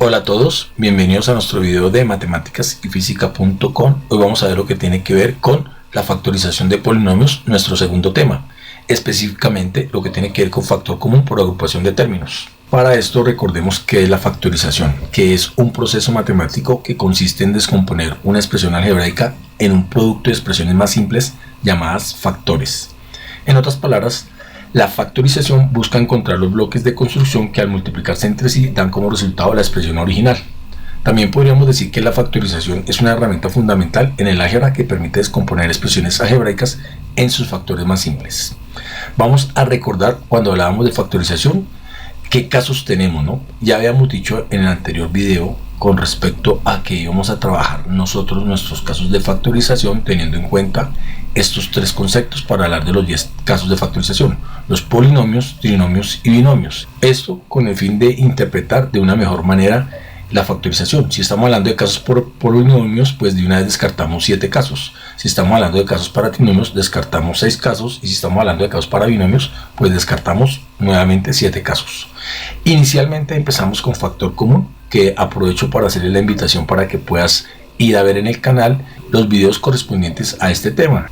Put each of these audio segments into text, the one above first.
Hola a todos, bienvenidos a nuestro video de matemáticas y física.com. Hoy vamos a ver lo que tiene que ver con la factorización de polinomios, nuestro segundo tema, específicamente lo que tiene que ver con factor común por agrupación de términos. Para esto recordemos qué es la factorización, que es un proceso matemático que consiste en descomponer una expresión algebraica en un producto de expresiones más simples llamadas factores. En otras palabras, la factorización busca encontrar los bloques de construcción que al multiplicarse entre sí dan como resultado la expresión original. También podríamos decir que la factorización es una herramienta fundamental en el álgebra que permite descomponer expresiones algebraicas en sus factores más simples. Vamos a recordar cuando hablábamos de factorización qué casos tenemos, ¿no? Ya habíamos dicho en el anterior video con respecto a que íbamos a trabajar nosotros nuestros casos de factorización teniendo en cuenta estos tres conceptos para hablar de los 10 casos de factorización: los polinomios, trinomios y binomios. Esto con el fin de interpretar de una mejor manera la factorización. Si estamos hablando de casos por polinomios, pues de una vez descartamos 7 casos. Si estamos hablando de casos para trinomios, descartamos 6 casos. Y si estamos hablando de casos para binomios, pues descartamos nuevamente 7 casos. Inicialmente empezamos con factor común, que aprovecho para hacerle la invitación para que puedas ir a ver en el canal los videos correspondientes a este tema,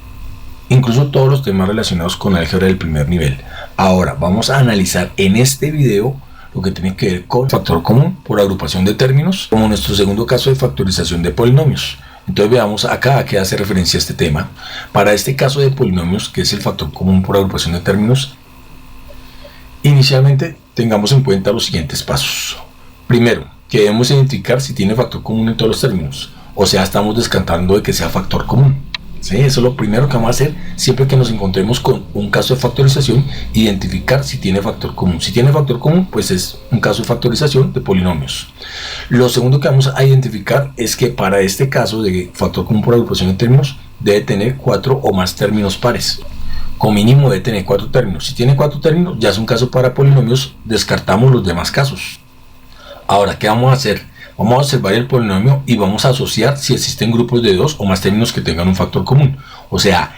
incluso todos los temas relacionados con álgebra del primer nivel. Ahora vamos a analizar en este video lo que tiene que ver con factor común por agrupación de términos, como nuestro segundo caso de factorización de polinomios. Entonces veamos acá a qué hace referencia este tema. Para este caso de polinomios, que es el factor común por agrupación de términos, inicialmente tengamos en cuenta los siguientes pasos. Primero, que debemos identificar si tiene factor común en todos los términos, o sea, estamos descartando de que sea factor común. ¿Sí? Eso es lo primero que vamos a hacer siempre que nos encontremos con un caso de factorización: identificar si tiene factor común. Si tiene factor común, pues es un caso de factorización de polinomios. Lo segundo que vamos a identificar es que para este caso de factor común por agrupación de términos debe tener 4 o más términos pares. Como mínimo debe tener 4 términos. Si tiene 4 términos, ya es un caso para polinomios, descartamos los demás casos. Ahora, ¿qué vamos a hacer? Vamos a observar el polinomio y vamos a asociar si existen grupos de 2 o más términos que tengan un factor común. O sea,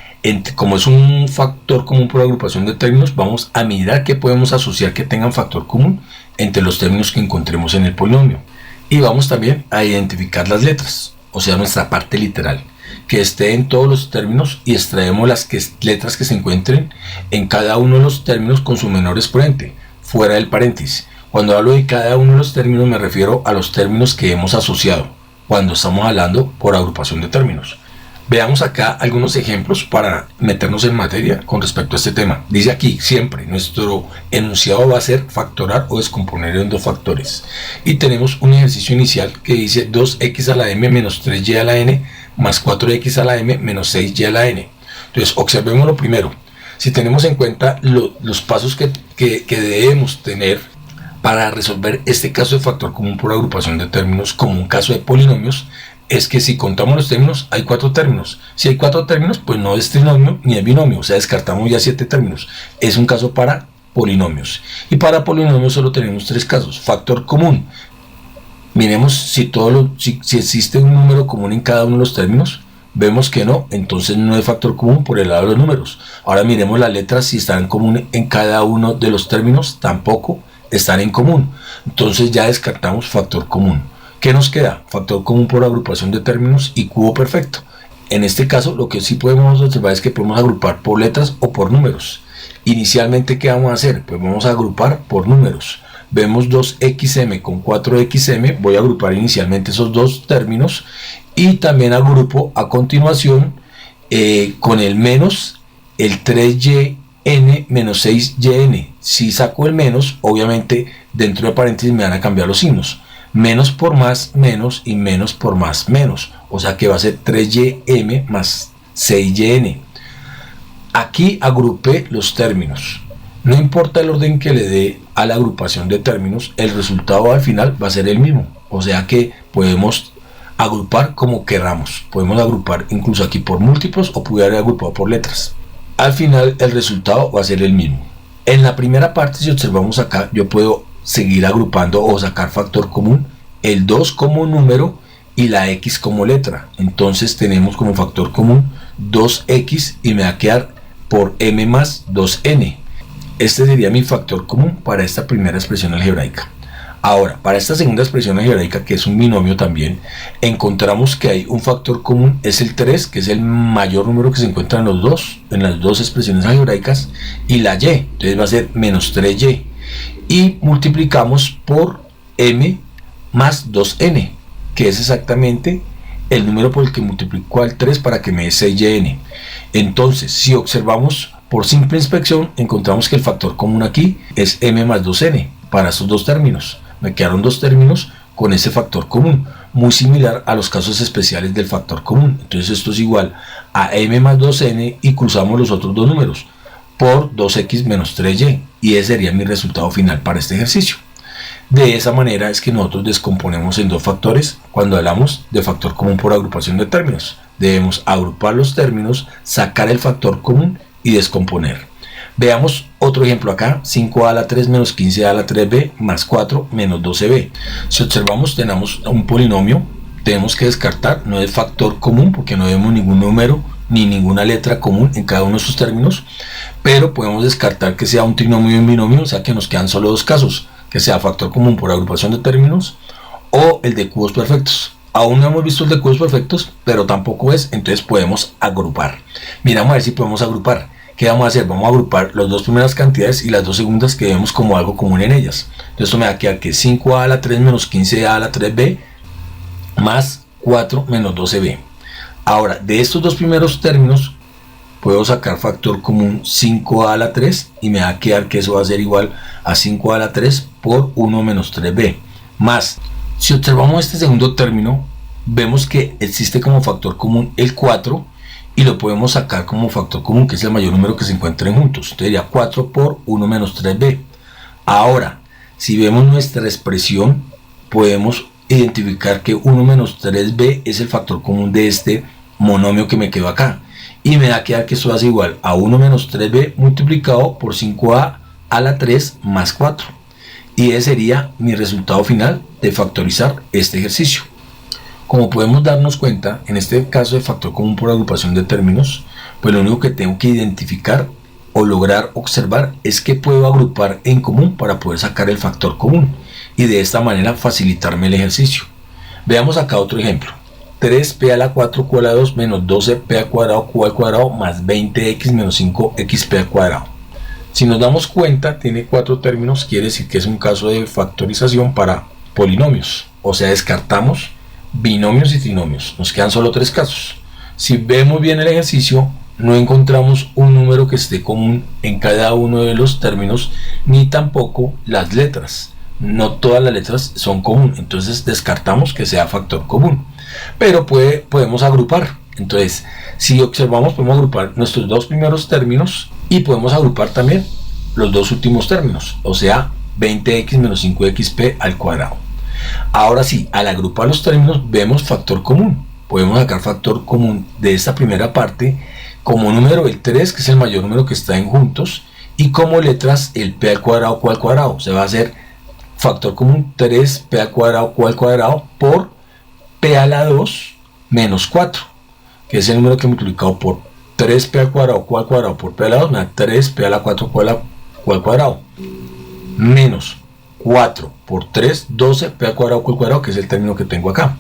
como es un factor común por agrupación de términos, vamos a mirar qué podemos asociar que tengan factor común entre los términos que encontremos en el polinomio. Y vamos también a identificar las letras, o sea, nuestra parte literal, que esté en todos los términos, y extraemos las letras que se encuentren en cada uno de los términos con su menor exponente, fuera del paréntesis. Cuando hablo de cada uno de los términos me refiero a los términos que hemos asociado cuando estamos hablando por agrupación de términos. Veamos acá algunos ejemplos para meternos en materia con respecto a este tema. Dice aquí, siempre nuestro enunciado va a ser factorar o descomponer en 2 factores. Y tenemos un ejercicio inicial que dice 2x a la m menos 3y a la n más 4x a la m menos 6y a la n. Entonces observemos lo primero. Si tenemos en cuenta los pasos que debemos tener para resolver este caso de factor común por agrupación de términos como un caso de polinomios, es que si contamos los términos, hay 4 términos. Si hay 4 términos, pues no es trinomio ni es binomio, o sea, descartamos ya 7 términos. Es un caso para polinomios. Y para polinomios solo tenemos 3 casos. Factor común. Miremos si existe un número común en cada uno de los términos. Vemos que no, entonces no es factor común por el lado de los números. Ahora miremos las letras, si están en común en cada uno de los términos, tampoco están en común. Entonces ya descartamos factor común. ¿Qué nos queda? Factor común por agrupación de términos y cubo perfecto. En este caso lo que sí podemos observar es que podemos agrupar por letras o por números. Inicialmente, ¿qué vamos a hacer? Pues vamos a agrupar por números. Vemos 2xm con 4xm, voy a agrupar inicialmente esos 2 términos y también agrupo a continuación con el menos el 3y n menos 6yn. Si saco el menos, obviamente dentro de paréntesis me van a cambiar los signos. Menos por más menos y menos por más menos. O sea que va a ser 3ym más 6yn. Aquí agrupé los términos. No importa el orden que le dé a la agrupación de términos, el resultado al final va a ser el mismo. O sea que podemos agrupar como queramos. Podemos agrupar incluso aquí por múltiplos o pudiera haber agrupado por letras. Al final el resultado va a ser el mismo. En la primera parte, si observamos acá, yo puedo seguir agrupando o sacar factor común, el 2 como número y la x como letra. Entonces tenemos como factor común 2x y me va a quedar por m más 2n. Este sería mi factor común para esta primera expresión algebraica. Ahora, para esta segunda expresión algebraica, que es un binomio también, encontramos que hay un factor común, es el 3, que es el mayor número que se encuentra en las dos expresiones algebraicas, y la y, entonces va a ser menos 3y. Y multiplicamos por m más 2n, que es exactamente el número por el que multiplico al 3 para que me dé 6yn. Entonces, si observamos por simple inspección, encontramos que el factor común aquí es m más 2n para estos dos términos. Me quedaron dos términos con ese factor común, muy similar a los casos especiales del factor común. Entonces esto es igual a m más 2n y cruzamos los otros dos números por 2x menos 3y, y ese sería mi resultado final para este ejercicio. De esa manera es que nosotros descomponemos en dos factores cuando hablamos de factor común por agrupación de términos. Debemos agrupar los términos, sacar el factor común y descomponer. Veamos otro ejemplo acá, 5a a la 3 menos 15a a la 3b más 4 menos 12b. Si observamos, tenemos un polinomio, tenemos que descartar, no es factor común porque no vemos ningún número ni ninguna letra común en cada uno de sus términos, pero podemos descartar que sea un trinomio y un binomio, o sea que nos quedan solo dos casos, que sea factor común por agrupación de términos o el de cubos perfectos. Aún no hemos visto el de cubos perfectos, pero tampoco es, entonces podemos agrupar. Miramos a ver si podemos agrupar. ¿Qué vamos a hacer? Vamos a agrupar las dos primeras cantidades y las dos segundas que vemos como algo común en ellas. Entonces esto me va a quedar que 5a a la 3 menos 15a a la 3b más 4 menos 12b. Ahora, de estos dos primeros términos puedo sacar factor común 5a a la 3 y me va a quedar que eso va a ser igual a 5a a la 3 por 1 menos 3b. Más, si observamos este segundo término, vemos que existe como factor común el 4 y lo podemos sacar como factor común, que es el mayor número que se encuentren juntos. Entonces sería 4 por 1 menos 3b. Ahora, si vemos nuestra expresión, podemos identificar que 1 menos 3b es el factor común de este monomio que me quedó acá. Y me va a quedar que esto hace igual a 1 menos 3b multiplicado por 5a a la 3 más 4. Y ese sería mi resultado final de factorizar este ejercicio. Como podemos darnos cuenta, en este caso de factor común por agrupación de términos, pues lo único que tengo que identificar o lograr observar es que puedo agrupar en común para poder sacar el factor común y de esta manera facilitarme el ejercicio. Veamos acá otro ejemplo. 3p a la 4 q a la 2 menos 12p al cuadrado q al cuadrado más 20x menos 5xp al cuadrado. Si nos damos cuenta, tiene cuatro términos, quiere decir que es un caso de factorización para polinomios. O sea, descartamos binomios y trinomios. Nos quedan solo tres casos. Si vemos bien el ejercicio, no encontramos un número que esté común en cada uno de los términos, ni tampoco las letras. No todas las letras son común, entonces descartamos que sea factor común. Pero podemos agrupar. Entonces, si observamos, podemos agrupar nuestros dos primeros términos y podemos agrupar también los dos últimos términos, o sea, 20x menos 5xp al cuadrado. Ahora sí, al agrupar los términos vemos factor común. Podemos sacar factor común de esta primera parte como número el 3, que es el mayor número que está en juntos, y como letras el p al cuadrado, q al cuadrado. Se va a hacer factor común 3p al cuadrado, q al cuadrado por p a la 2 menos 4, que es el número que multiplicado por 3p al cuadrado, q al cuadrado por p a la 2 me da 3p a la 4, q al cuadrado, menos 4 por 3, 12 p al cuadrado, q al cuadrado, que es el término que tengo acá,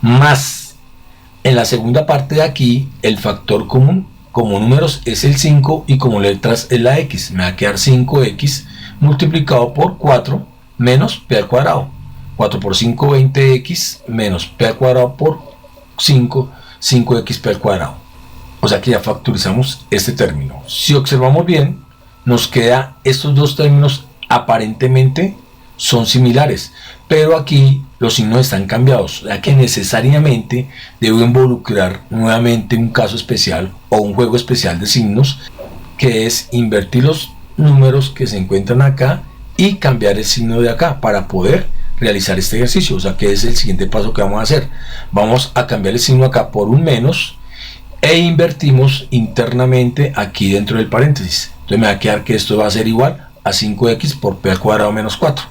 más en la segunda parte de aquí el factor común como números es el 5 y como letras es la x. Me va a quedar 5x multiplicado por 4 menos p al cuadrado. 4 por 5, 20x menos p al cuadrado por 5, 5xp al cuadrado. O sea que ya factorizamos este término. Si observamos bien, nos queda estos dos términos aparentemente son similares, pero aquí los signos están cambiados, ya que necesariamente debo involucrar nuevamente un caso especial o un juego especial de signos, que es invertir los números que se encuentran acá y cambiar el signo de acá para poder realizar este ejercicio. O sea que es el siguiente paso que vamos a hacer. Vamos a cambiar el signo acá por un menos e invertimos internamente aquí dentro del paréntesis. Entonces me va a quedar que esto va a ser igual a 5x por p al cuadrado menos 4.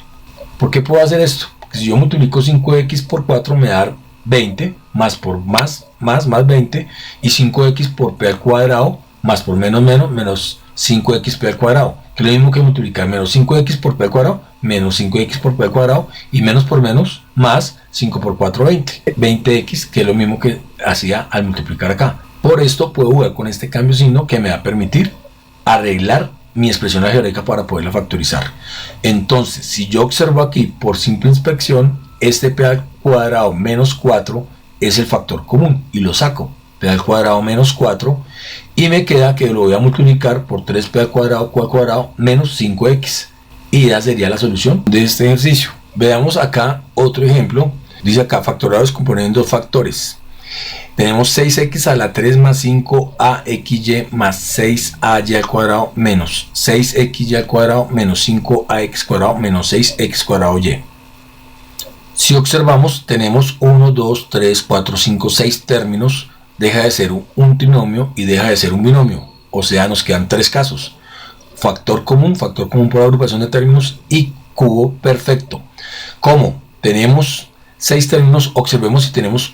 ¿Por qué puedo hacer esto? Porque si yo multiplico 5x por 4 me da 20, más por más 20, y 5x por p al cuadrado más por menos 5xp al cuadrado, que es lo mismo que multiplicar menos 5x por p al cuadrado, menos 5x por p al cuadrado, y menos por menos, más 5 por 4, 20. 20x, que es lo mismo que hacía al multiplicar acá. Por esto puedo jugar con este cambio de signo que me va a permitir arreglar mi expresión algebraica para poderla factorizar. Entonces, si yo observo aquí por simple inspección, este p al cuadrado menos 4 es el factor común y lo saco. P al cuadrado menos 4, y me queda que lo voy a multiplicar por 3p al cuadrado menos 5x, y ya sería la solución de este ejercicio. Veamos acá otro ejemplo. Dice acá factorar los componentes en dos factores. Tenemos 6x a la 3 más 5axy más 6ay al cuadrado menos 6xy al cuadrado menos 5ax cuadrado menos 6x cuadrado y. Si observamos, tenemos 1, 2, 3, 4, 5, 6 términos. Deja de ser un trinomio y deja de ser un binomio. O sea, nos quedan tres casos. Factor común por agrupación de términos, y cubo perfecto. Como tenemos 6 términos, observemos si tenemos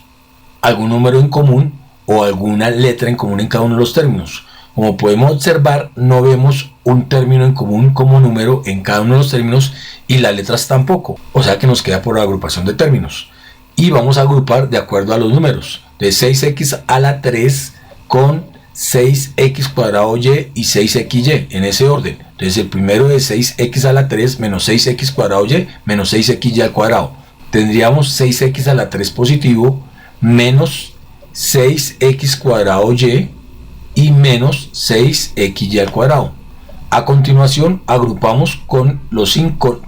algún número en común o alguna letra en común en cada uno de los términos. Como podemos observar, no vemos un término en común como número en cada uno de los términos, y las letras tampoco. O sea que nos queda por agrupación de términos. Y vamos a agrupar de acuerdo a los números. De 6x a la 3 con 6x cuadrado y 6xy, en ese orden. Entonces el primero es 6x a la 3 menos 6x cuadrado y menos 6xy al cuadrado. Tendríamos 6x a la 3 positivo menos 6x cuadrado y menos 6xy al cuadrado. A continuación agrupamos con los 5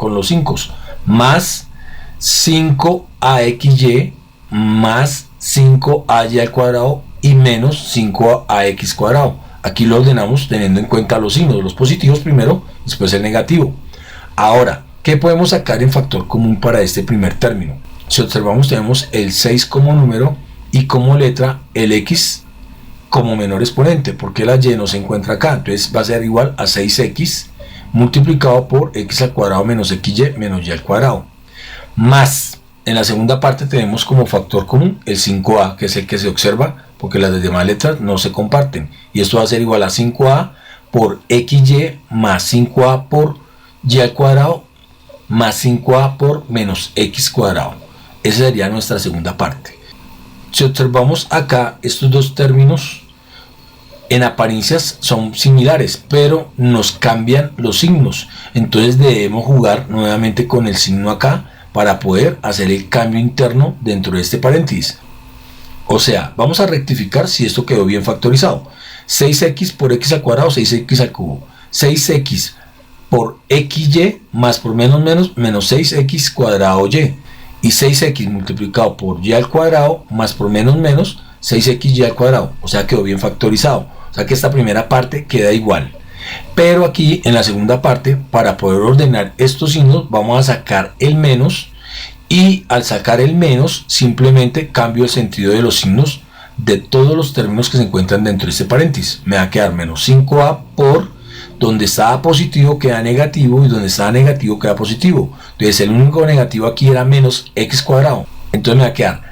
más 5axy más 5ay al cuadrado y menos 5ax cuadrado. Aquí lo ordenamos teniendo en cuenta los signos, los positivos primero, después el negativo. Ahora, ¿qué podemos sacar en factor común para este primer término? Si observamos, tenemos el 6 como número y como letra el x como menor exponente, porque la y no se encuentra acá. Entonces va a ser igual a 6x multiplicado por x al cuadrado menos xy menos y al cuadrado. Más, en la segunda parte tenemos como factor común el 5a, que es el que se observa, porque las demás letras no se comparten. Y esto va a ser igual a 5a por xy más 5a por y al cuadrado más 5a por menos x cuadrado. Esa sería nuestra segunda parte. Si observamos acá, estos dos términos en apariencias son similares, pero nos cambian los signos. Entonces debemos jugar nuevamente con el signo acá para poder hacer el cambio interno dentro de este paréntesis. O sea, vamos a rectificar si esto quedó bien factorizado. 6x por x al cuadrado, 6x al cubo. 6x por xy más por menos menos 6x cuadrado y. Y 6x multiplicado por y al cuadrado más por menos 6xy al cuadrado. O sea, quedó bien factorizado. O sea que esta primera parte queda igual. Pero aquí en la segunda parte, para poder ordenar estos signos, vamos a sacar el menos, y al sacar el menos simplemente cambio el sentido de los signos de todos los términos que se encuentran dentro de este paréntesis. Me va a quedar menos 5a por donde estaba positivo queda negativo, y donde estaba negativo queda positivo. Entonces el único negativo aquí era menos x cuadrado. Entonces me va a quedar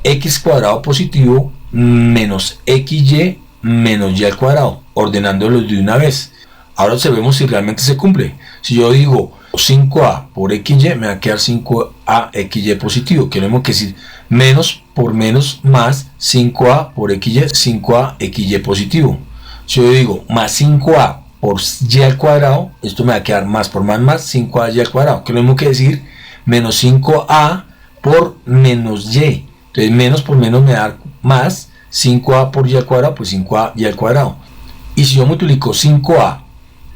x cuadrado positivo menos xy menos y al cuadrado, ordenándolos de una vez. Ahora observemos si realmente se cumple. Si yo digo 5a por xy, me va a quedar 5axy positivo, que es lo mismo que decir menos por menos más 5a por xy, 5axy positivo. Si yo digo más 5a por y al cuadrado, esto me va a quedar más por más 5ay al cuadrado, que es lo mismo que decir menos 5a por menos y. Entonces menos por menos me da más 5a por y al cuadrado, pues 5ay al cuadrado. Y si yo multiplico 5a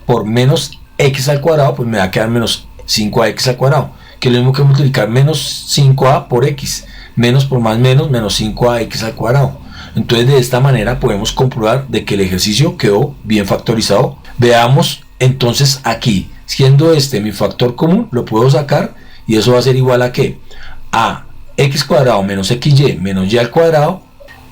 por menos x al cuadrado, pues me va a quedar menos 5ax al cuadrado, que es lo mismo que multiplicar menos 5a por x. Menos por más menos 5ax al cuadrado. Entonces de esta manera podemos comprobar de que el ejercicio quedó bien factorizado. Veamos entonces aquí, siendo este mi factor común, lo puedo sacar, y eso va a ser igual a ¿qué? A x cuadrado menos xy menos y al cuadrado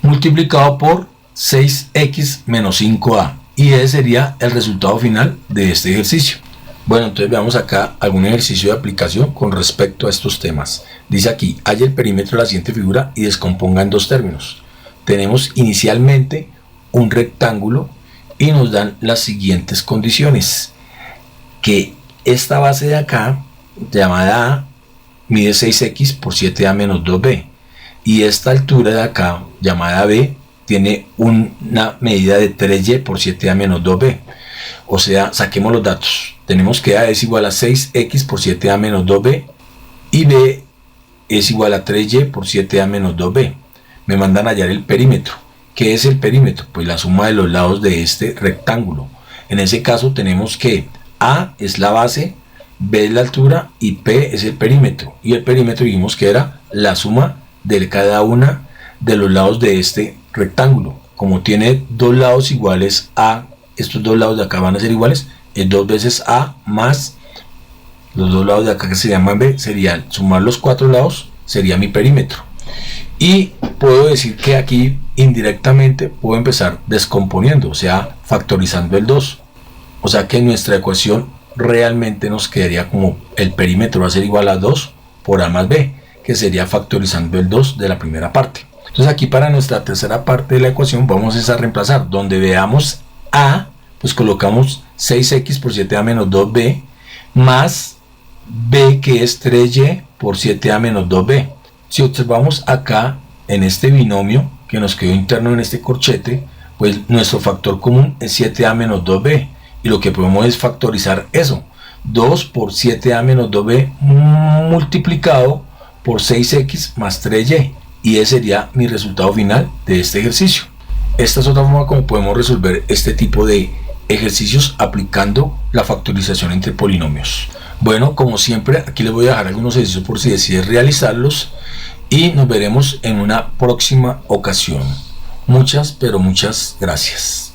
multiplicado por 6x menos 5a. Y ese sería el resultado final de este ejercicio. Bueno, entonces veamos acá algún ejercicio de aplicación con respecto a estos temas. Dice aquí, halla el perímetro de la siguiente figura y descomponga en dos términos. Tenemos inicialmente un rectángulo y nos dan las siguientes condiciones. que esta base de acá, llamada A, mide 6x por 7a menos 2b, y esta altura de acá, llamada B, tiene una medida de 3y por 7a menos 2b. O sea, saquemos los datos. Tenemos que A es igual a 6x por 7a menos 2b y B es igual a 3y por 7a menos 2b. Me mandan a hallar el perímetro. ¿Qué es el perímetro? Pues la suma de los lados de este rectángulo. En ese caso tenemos que A es la base, B es la altura y P es el perímetro. Y el perímetro dijimos que era la suma de cada una de los lados de este rectángulo. Como tiene dos lados iguales A, estos dos lados de acá van a ser iguales, es 2 veces A más los dos lados de acá que se llaman B, serían sumar los 4 lados, sería mi perímetro. Y puedo decir que aquí indirectamente puedo empezar descomponiendo, o sea, factorizando el 2. O sea que nuestra ecuación realmente nos quedaría como el perímetro va a ser igual a 2 por A más B, que sería factorizando el 2 de la primera parte. Entonces aquí para nuestra tercera parte de la ecuación vamos a reemplazar. Donde veamos A, pues colocamos 6x por 7a menos 2b más b, que es 3y por 7a menos 2b. Si observamos acá en este binomio que nos quedó interno en este corchete, pues nuestro factor común es 7a menos 2b, y lo que podemos es factorizar eso, 2 por 7a menos 2b multiplicado por 6x más 3y, y ese sería mi resultado final de este ejercicio. Esta es otra forma como podemos resolver este tipo de ejercicios aplicando la factorización entre polinomios. Bueno, como siempre, aquí les voy a dejar algunos ejercicios por si deciden realizarlos, y nos veremos en una próxima ocasión. Muchas, pero muchas gracias.